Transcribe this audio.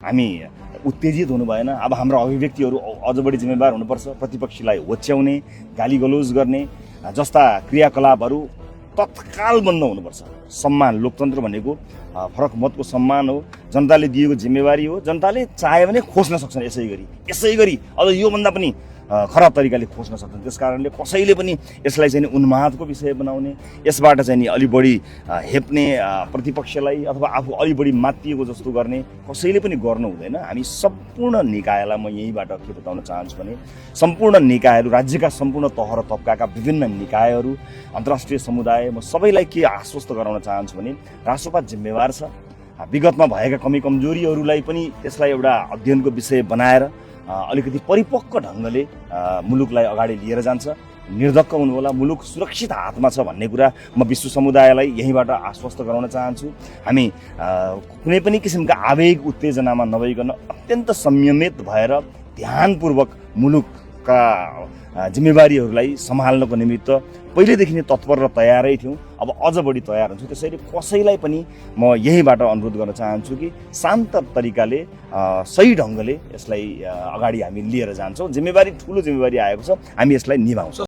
हामी उत्तेजित हुनु भएन। अब हाम्रो अभिव्यक्तिहरू अझ बढी जिम्मेवार हुनुपर्छ। प्रतिपक्षीलाई होच्याउने, गालीगलौज गर्ने जस्ता क्रियाकलापहरू तत्काल बन्द हुनुपर्छ। सम्मान, लोकतन्त्र भनेको फरक मतको सम्मान हो, जनताले दिएको जिम्मेवारी हो। जनताले चाह्यो भने खोज्न सक्छन्, यसै गरी अझ योभन्दा पनि खराब तरिकाले खोज्न सक्छन्। त्यस कारणले कसैले पनि यसलाई चाहिँ उन्मादको विषय बनाउने, यसबाट चाहिँ नि अलि बढी हेप्ने, प्रतिपक्षलाई अथवा आफू अलि बढी मातिएको जस्तो गर्ने कसैले पनि गर्नु हुँदैन। हामी सम्पूर्ण निकायलाई म यहीँबाट के बताउन चाहन्छु भने सम्पूर्ण निकायहरू, राज्यका सम्पूर्ण तह र तबकाका विभिन्न निकायहरू, अन्तर्राष्ट्रिय समुदाय, म सबैलाई के आश्वस्त गराउन चाहन्छु भने राष्ट्रपा जिम्मेवार छ। विगतमा भएका कमी कमजोरीहरूलाई पनि त्यसलाई एउटा अध्ययनको विषय बनाएर अलिकति परिपक्व ढङ्गले मुलुकलाई अगाडि लिएर जान्छ। निर्धक्क हुनुहोला, मुलुक सुरक्षित हातमा छ भन्ने कुरा म विश्व समुदायलाई यहीँबाट आश्वस्त गराउन चाहन्छु। हामी कुनै पनि किसिमका आवेग उत्तेजनामा नभइकन अत्यन्त संयमित भएर ध्यानपूर्वक मुलुकका जिम्मेवारीहरूलाई सम्हाल्नको निमित्त पहिलेदेखि नै तत्पर र तयारै थियौँ। अब अझ बढी तयार हुन्छौँ। त्यसैले कसैलाई पनि म यहीँबाट अनुरोध गर्न चाहन्छु कि शान्त तरिकाले, सही ढङ्गले यसलाई अगाडि हामी लिएर जान्छौँ। जिम्मेवारी, ठुलो जिम्मेवारी आएको छ, हामी यसलाई निभाउँछौँ।